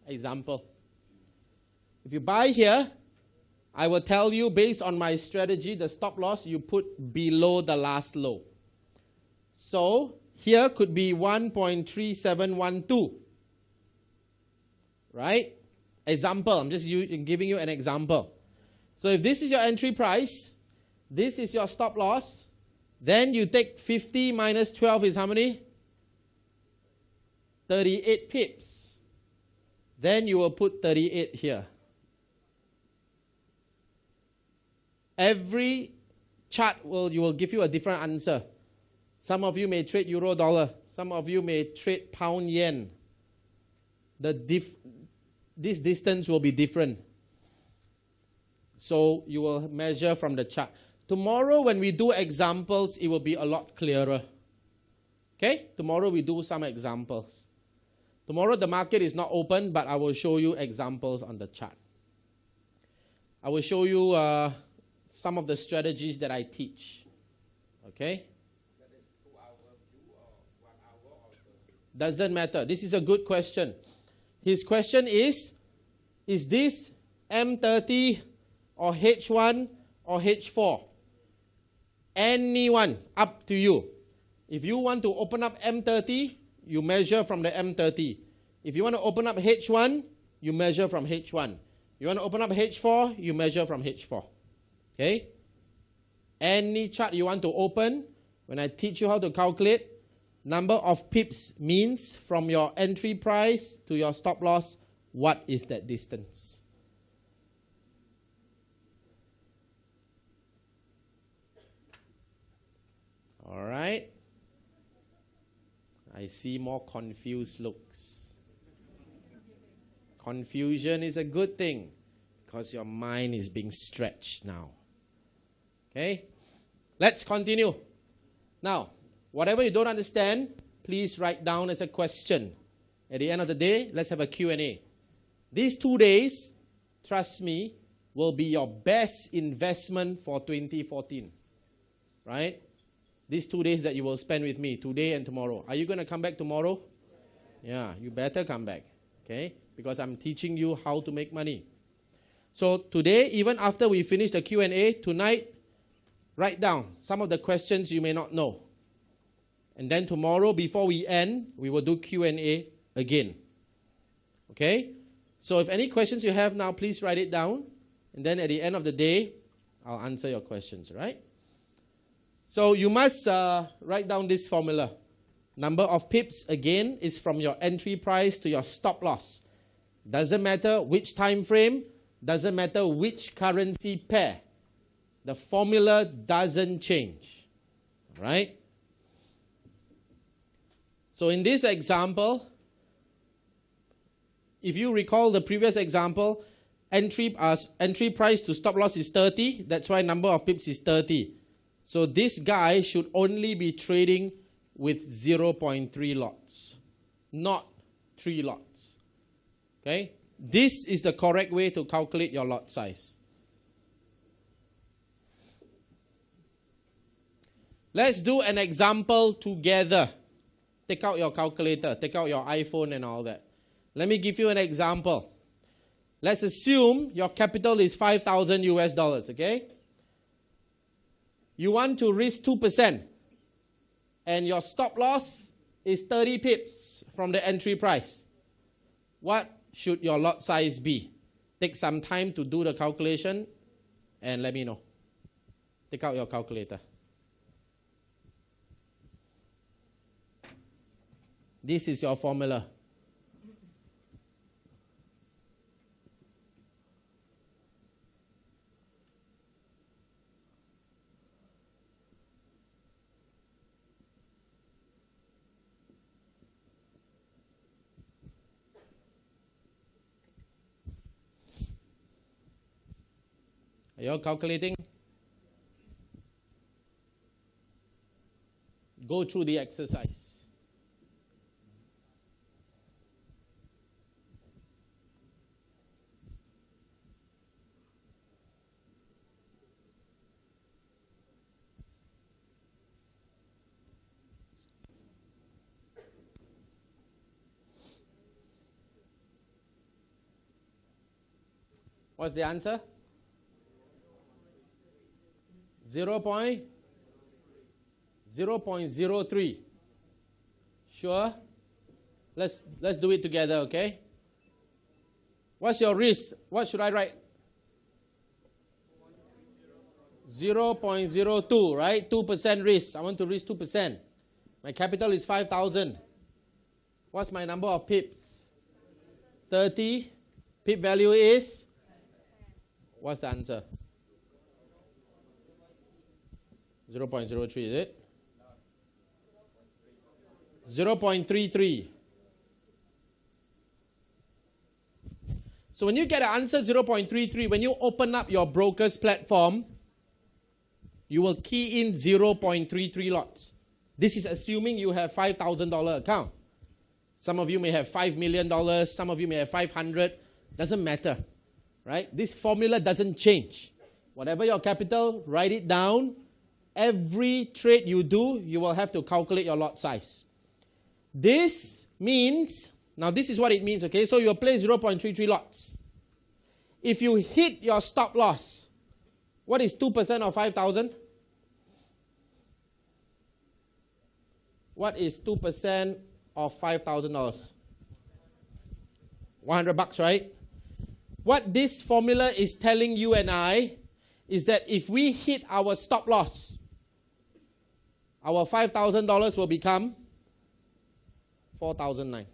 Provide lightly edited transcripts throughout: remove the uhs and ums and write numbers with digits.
Example. If you buy here, I will tell you based on my strategy, the stop loss you put below the last low. So here could be 1.3712. Right? Example. I'm just giving you an example. So if this is your entry price, this is your stop loss, then you take 50 minus 12 is how many? 38 pips. Then you will put 38 here. Every chart will give you a different answer. Some of you may trade euro dollar. Some of you may trade pound yen. This distance will be different. So you will measure from the chart. Tomorrow when we do examples, it will be a lot clearer. Okay? Tomorrow we do some examples. Tomorrow the market is not open, but I will show you examples on the chart. I will show you some of the strategies that I teach. Okay? Doesn't matter. This is a good question. His question is this M30 or H1 or H4? Anyone, up to you. If you want to open up M30, you measure from the M30. If you want to open up H1, you measure from H1. You want to open up H4, you measure from H4. Okay? Any chart you want to open, when I teach you how to calculate, number of pips means from your entry price to your stop loss, what is that distance? All right. I see more confused looks. Confusion is a good thing because your mind is being stretched now. Okay? Let's continue. Now, whatever you don't understand, please write down as a question. At the end of the day, let's have a Q&A. These 2 days, trust me, will be your best investment for 2014. Right? These 2 days that you will spend with me, today and tomorrow. Are you going to come back tomorrow? Yeah, you better come back. Okay? Because I'm teaching you how to make money. So today, even after we finish the Q&A, tonight, write down some of the questions you may not know. And then tomorrow, before we end, we will do Q&A again. Okay? So if any questions you have now, please write it down. And then at the end of the day, I'll answer your questions, right? So you must write down this formula. Number of pips, again, is from your entry price to your stop loss. Doesn't matter which time frame, doesn't matter which currency pair. The formula doesn't change. Right? So in this example, if you recall the previous example, entry price to stop loss is 30. That's why number of pips is 30. So this guy should only be trading with 0.3 lots, not 3 lots. Okay? This is the correct way to calculate your lot size. Let's do an example together. Take out your calculator, take out your iPhone and all that. Let me give you an example. Let's assume your capital is $5,000 US, okay? You want to risk 2%, and your stop loss is 30 pips from the entry price. What should your lot size be? Take some time to do the calculation and let me know. Take out your calculator. This is your formula. Are you all calculating? Go through the exercise. What's the answer? 0.03. Sure? Let's do it together, okay? What's your risk? What should I write? 0.02, right? 2% risk. I want to risk 2%. My capital is 5,000. What's my number of pips? 30. Pip value is? What's the answer? 0.03, is it? 0.33. So when you get an answer 0.33, when you open up your broker's platform, you will key in 0.33 lots. This is assuming you have $5,000 account. Some of you may have $5 million, some of you may have 500. Doesn't matter, right? This formula doesn't change. Whatever your capital, write it down. Every trade you do, you will have to calculate your lot size. This means, now this is what it means, okay? So you'll play 0.33 lots. If you hit your stop loss, what is 2% of 5,000? What is 2% of $5,000? 100 bucks, right? What this formula is telling you and I is that if we hit our stop loss, our $5,000 will become $4,009.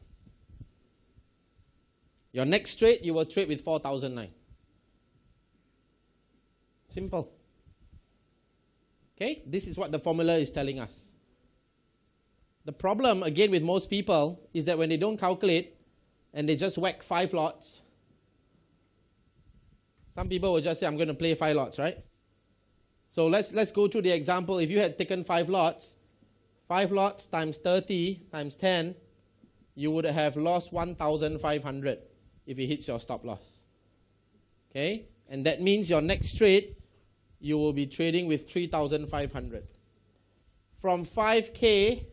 Your next trade, you will trade with $4,009. Simple. Okay, this is what the formula is telling us. The problem, again, with most people is that when they don't calculate and they just whack 5 lots, some people will just say, I'm going to play 5 lots, right? So let's go through the example. If you had taken 5 lots times 30 times 10, you would have lost 1,500 if it hits your stop loss. Okay? And that means your next trade, you will be trading with 3,500. From 5K,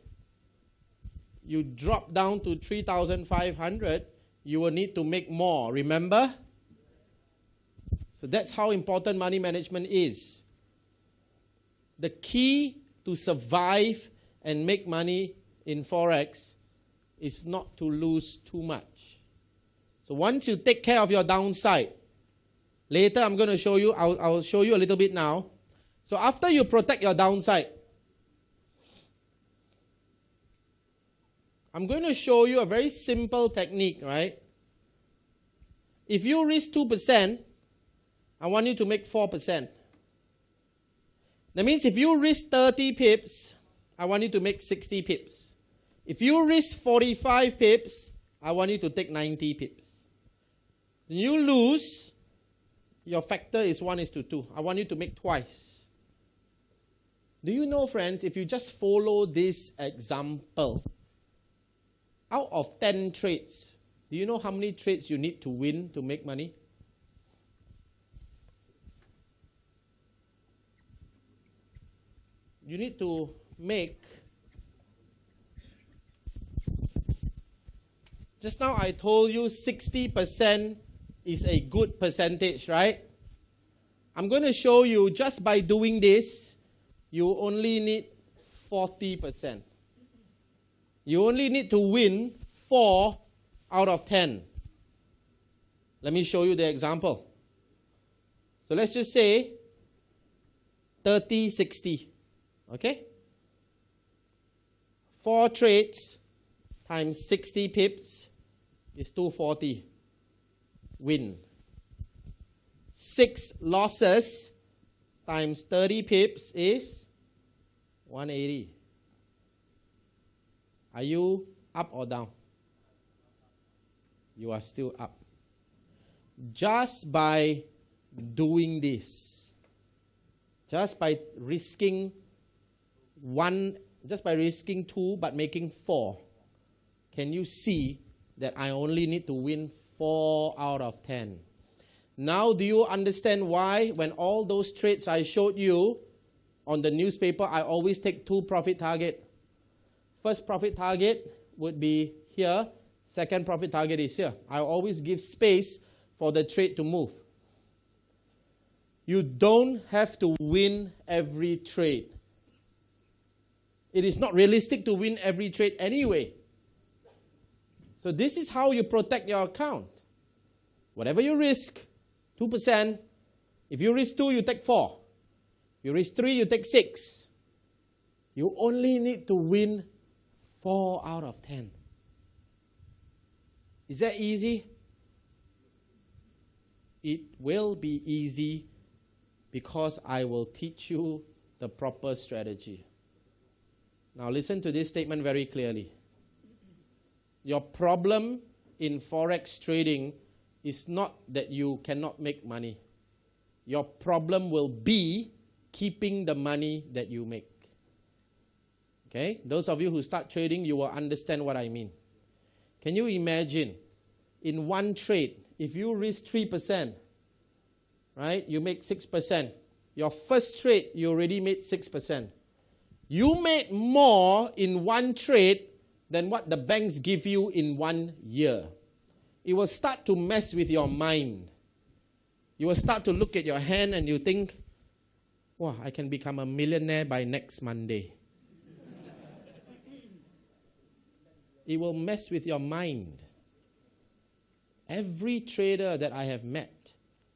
you drop down to 3,500, you will need to make more, remember? So that's how important money management is. The key to survive and make money in Forex is not to lose too much. So once you take care of your downside, later I'm going to show you, I'll show you a little bit now. So after you protect your downside, I'm going to show you a very simple technique, right? If you risk 2%, I want you to make 4%. That means if you risk 30 pips, I want you to make 60 pips. If you risk 45 pips, I want you to take 90 pips. When you lose, your factor is 1:2. I want you to make twice. Do you know, friends, if you just follow this example, out of 10 trades, do you know how many trades you need to win to make money? You need to make, just now I told you 60% is a good percentage, right? I'm going to show you just by doing this, you only need 40%. You only need to win 4 out of 10. Let me show you the example. So let's just say 30, 60. Okay? 4 trades times 60 pips is 240. Win. 6 losses times 30 pips is 180. Are you up or down? You are still up. Just by doing this, just by risking 2 but making 4, can you see that I only need to win 4 out of 10? Now do you understand why when all those trades I showed you on the newspaper, I always take 2 profit target? First profit target would be here. Second profit target is here. I always give space for the trade to move. You don't have to win every trade. It is not realistic to win every trade anyway. So this is how you protect your account. Whatever you risk, 2%. If you risk 2, you take 4. If you risk 3, you take 6. You only need to win 4 out of 10. Is that easy? It will be easy because I will teach you the proper strategy. Now listen to this statement very clearly. Your problem in Forex trading is not that you cannot make money. Your problem will be keeping the money that you make. Okay? Those of you who start trading, you will understand what I mean. Can you imagine, in one trade, if you risk 3%, right, you make 6%. Your first trade, you already made 6%. You made more in one trade than what the banks give you in 1 year. It will start to mess with your mind. You will start to look at your hand and you think, wow, I can become a millionaire by next Monday. It will mess with your mind. Every trader that I have met,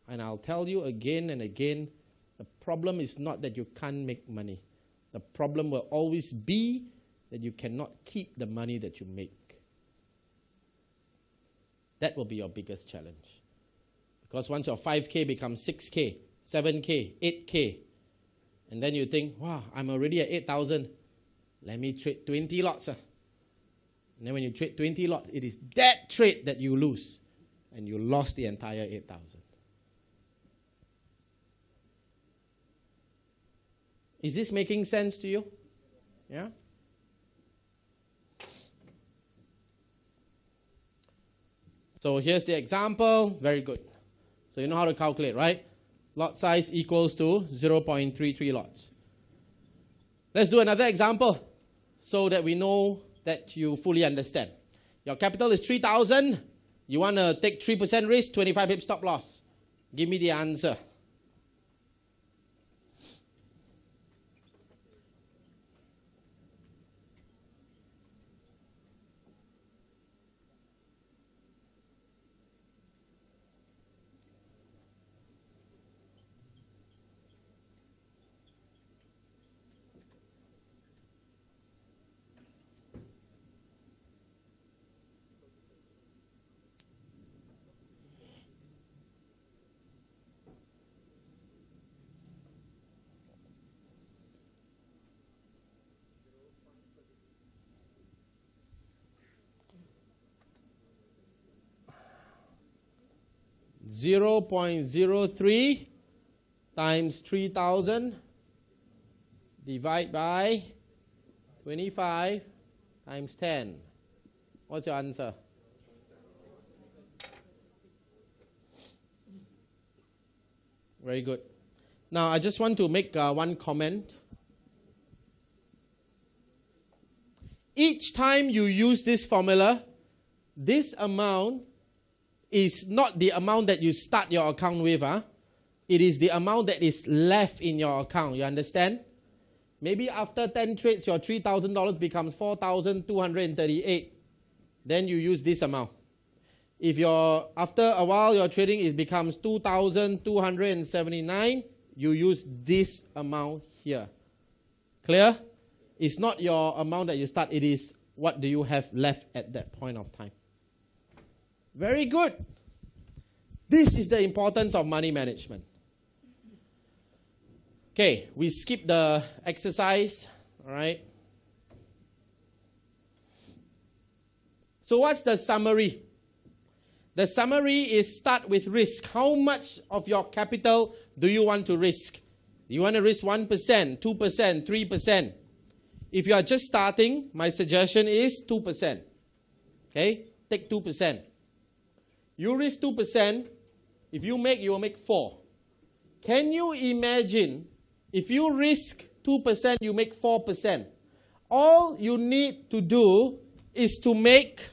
and I'll tell you again and again, the problem is not that you can't make money. The problem will always be that you cannot keep the money that you make. That will be your biggest challenge. Because once your 5K becomes 6K, 7K, 8K, and then you think, wow, I'm already at 8,000. Let me trade 20 lots. And then when you trade 20 lots, it is that trade that you lose. And you lost the entire 8,000. Is this making sense to you? Yeah? So here's the example. Very good. So you know how to calculate, right? Lot size equals to 0.33 lots. Let's do another example so that we know that you fully understand. Your capital is 3,000. You want to take 3% risk, 25 pip stop loss. Give me the answer. $0.03 times 3,000 divide by 25 times 10. What's your answer? Very good. Now I just want to make one comment. Each time you use this formula, this amount is not the amount that you start your account with. It is the amount that is left in your account. You understand? Maybe after 10 trades, your $3,000 becomes $4,238. Then you use this amount. If after a while your trading it becomes $2,279, you use this amount here. Clear? It's not your amount that you start. It is what do you have left at that point of time. Very good. This is the importance of money management. Okay, we skip the exercise. All right. So what's the summary? The summary is start with risk. How much of your capital do you want to risk? Do you want to risk 1%, 2%, 3%? If you are just starting, my suggestion is 2%. Okay, take 2%. You risk 2%, if you will make 4. Can you imagine if you risk 2%, you make 4%? All you need to do is to make,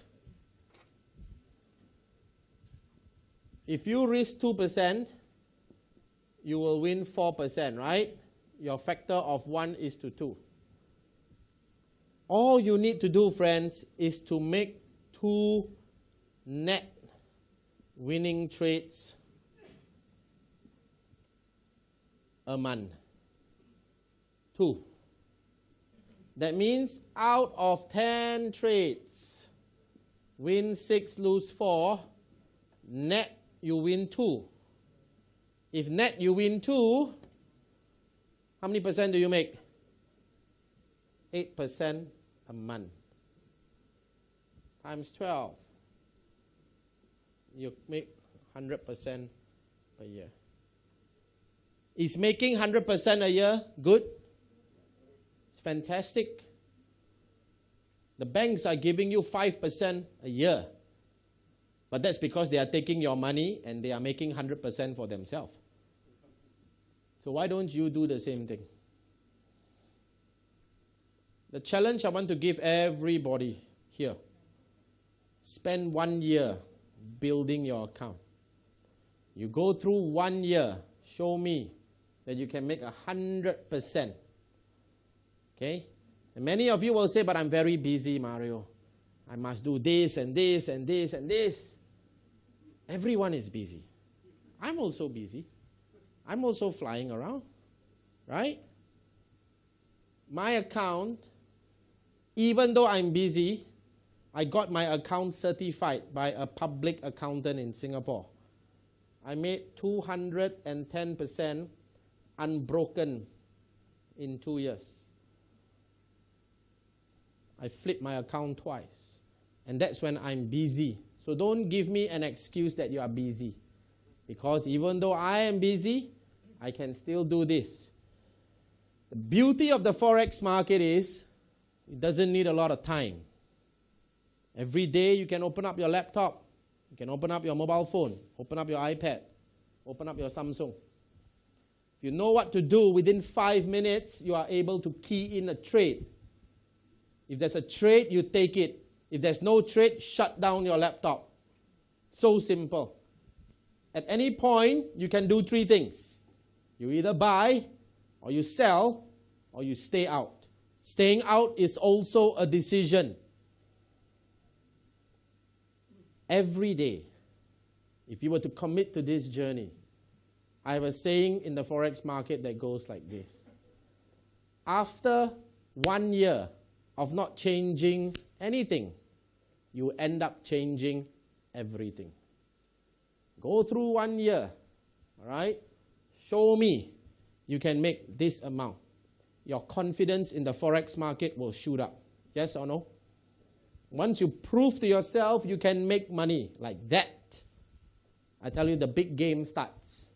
if you risk 2%, you will win 4%, right? Your factor of 1:2. All you need to do, friends, is to make 2 net winning trades a month. 2. That means out of 10 trades, win 6, lose 4, net you win 2. If net you win 2, how many percent do you make? 8% a month. Times 12. You make 100% a year. Is making 100% a year good? It's fantastic. The banks are giving you 5% a year. But that's because they are taking your money and they are making 100% for themselves. So why don't you do the same thing? The challenge I want to give everybody here. Spend 1 year building your account. You go through 1 year, show me that you can make 100%. Okay? And many of you will say, but I'm very busy, Mario. I must do this and this and this and this. Everyone is busy. I'm also busy. I'm also flying around. Right? My account, even though I'm busy, I got my account certified by a public accountant in Singapore. I made 210% unbroken in 2 years. I flipped my account twice. And that's when I'm busy. So don't give me an excuse that you are busy. Because even though I am busy, I can still do this. The beauty of the Forex market is it doesn't need a lot of time. Every day you can open up your laptop, you can open up your mobile phone, open up your iPad, open up your Samsung. If you know what to do, within 5 minutes you are able to key in a trade. If there's a trade, you take it. If there's no trade, shut down your laptop. So simple. At any point, you can do 3 things. You either buy, or you sell, or you stay out. Staying out is also a decision. Every day, if you were to commit to this journey, I have a saying in the Forex market that goes like this. After 1 year of not changing anything, you end up changing everything. Go through 1 year, all right? Show me you can make this amount. Your confidence in the Forex market will shoot up. Yes or no? Once you prove to yourself you can make money like that, I tell you the big game starts.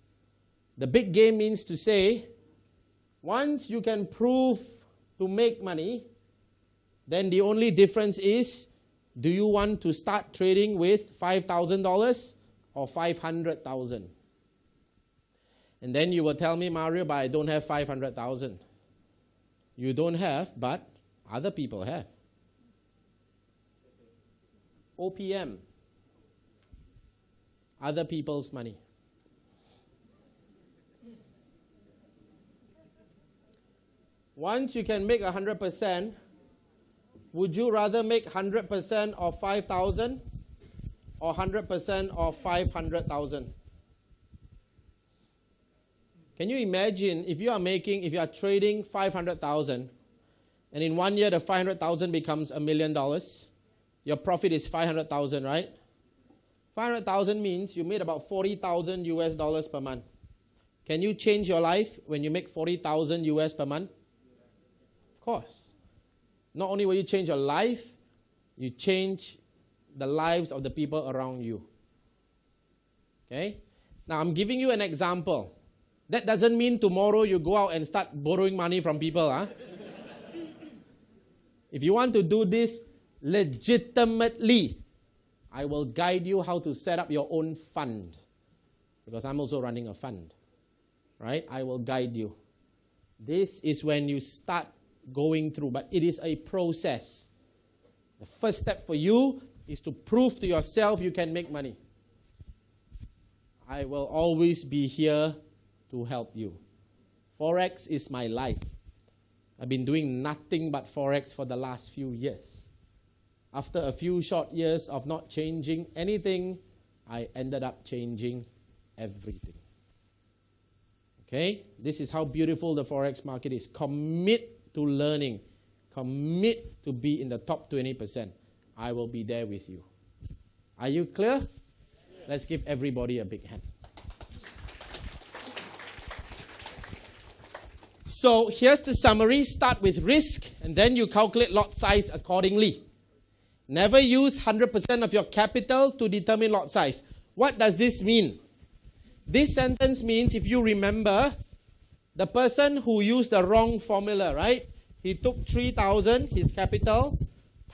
The big game means to say, once you can prove to make money, then the only difference is, do you want to start trading with $5,000 or $500,000? And then you will tell me, Mario, but I don't have 500,000. You don't have, but other people have. OPM. Other people's money. Once you can make 100%, would you rather make 100% of 5,000 or 100% of 500,000? Can you imagine if you are trading 500,000 and in 1 year the 500,000 becomes $1 million? Your profit is 500,000, right? 500,000 means you made about 40,000 US dollars per month. Can you change your life when you make 40,000 US per month? Of course. Not only will you change your life, you change the lives of the people around you. Okay? Now I'm giving you an example. That doesn't mean tomorrow you go out and start borrowing money from people. Huh? If you want to do this legitimately, I will guide you how to set up your own fund. Because I'm also running a fund. Right? I will guide you. This is when you start going through, but it is a process. The first step for you is to prove to yourself you can make money. I will always be here to help you. Forex is my life. I've been doing nothing but Forex for the last few years. After a few short years of not changing anything, I ended up changing everything. Okay? This is how beautiful the Forex market is. Commit to learning. Commit to be in the top 20%. I will be there with you. Are you clear? Yes. Let's give everybody a big hand. So here's the summary. Start with risk, and then you calculate lot size accordingly. Never use 100% of your capital to determine lot size. What does this mean? This sentence means, if you remember, the person who used the wrong formula, right? He took 3,000, his capital,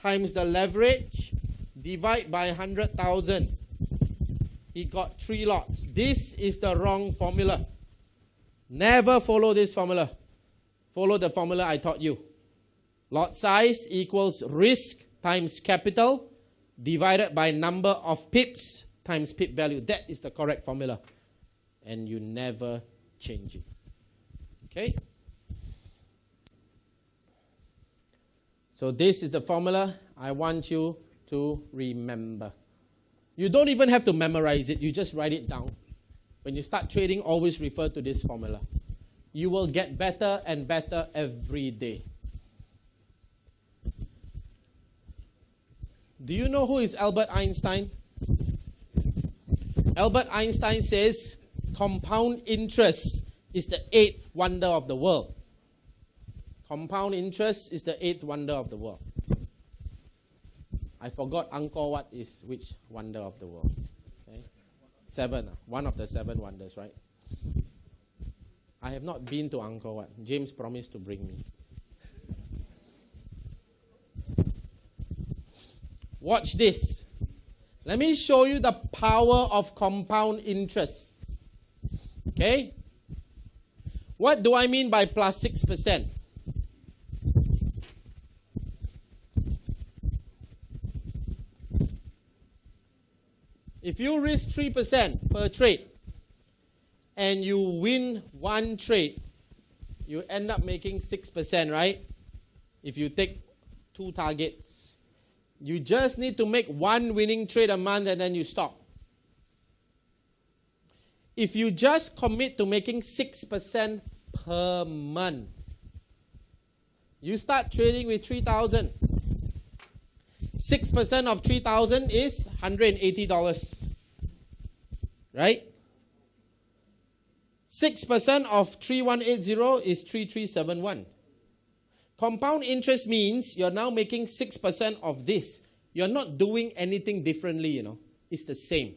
times the leverage, divide by 100,000. He got 3 lots. This is the wrong formula. Never follow this formula. Follow the formula I taught you. Lot size equals risk times capital divided by number of pips times pip value. That is the correct formula. And you never change it. Okay? So this is the formula I want you to remember. You don't even have to memorize it. You just write it down. When you start trading, always refer to this formula. You will get better and better every day. Do you know who is Albert Einstein? Albert Einstein says compound interest is the 8th wonder of the world. Compound interest is the 8th wonder of the world. I forgot Angkor Wat is which wonder of the world. Okay? 7, one of the 7 wonders, right? I have not been to Angkor Wat. James promised to bring me. Watch this. Let me show you the power of compound interest. Okay? What do I mean by plus 6%? If you risk 3% per trade and you win 1 trade, you end up making 6%, right? If you take 2 targets. You just need to make 1 winning trade a month and then you stop. If you just commit to making 6% per month, you start trading with 3,000. 6% of 3,000 is $180. Right? 6% of 3,180 is 3,371. Compound interest means you're now making 6% of this. You're not doing anything differently, you know. It's the same.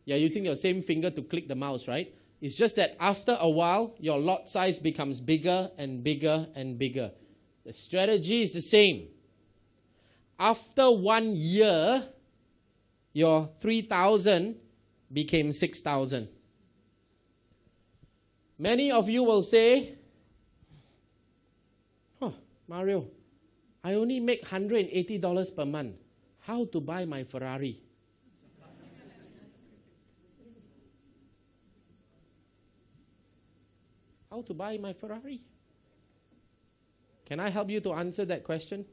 You're using your same finger to click the mouse, right? It's just that after a while, your lot size becomes bigger and bigger and bigger. The strategy is the same. After 1 year, your 3,000 became 6,000. Many of you will say, Mario, I only make $180 per month. How to buy my Ferrari? How to buy my Ferrari? Can I help you to answer that question?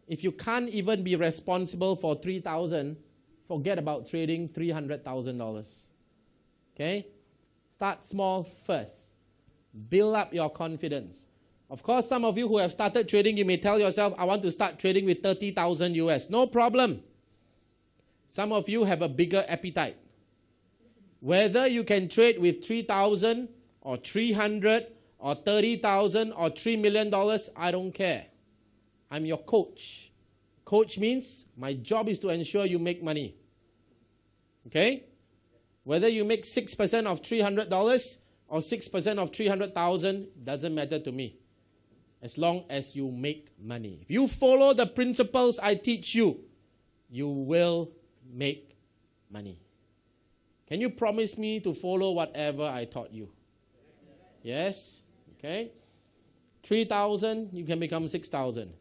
If you can't even be responsible for 3,000, forget about trading $300,000. Okay? Start small first. Build up your confidence. Of course, some of you who have started trading, you may tell yourself, I want to start trading with 30,000 US. No problem. Some of you have a bigger appetite. Whether you can trade with 3,000 or 300 or 30,000 or $3 million, I don't care. I'm your coach. Coach means my job is to ensure you make money. Okay? Whether you make 6% of $300 or 6% of 300,000, doesn't matter to me. As long as you make money. If you follow the principles I teach you, you will make money. Can you promise me to follow whatever I taught you? Yes? Okay? 3,000, you can become 6,000.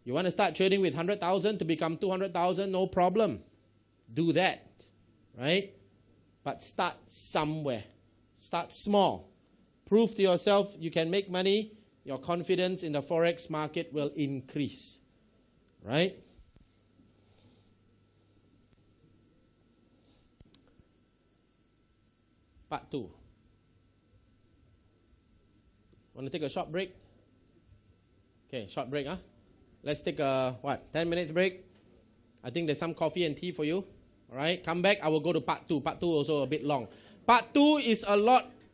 You want to start trading with 100,000 to become 200,000? No problem. Do that. Right? But start somewhere. Start small. prove to yourself you can make money, your confidence in the Forex market will increase. Right? Part 2. Want to take a short break? Okay, short break, huh? Let's take a, 10 minutes break? I think there's some coffee and tea for you. All right, come back. I will go to part 2. Part 2 also a bit long. Part 2 is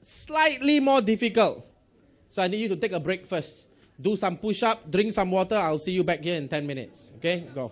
slightly more difficult. So I need you to take a break first. Do some push-up, drink some water. I'll see you back here in 10 minutes. Okay, go.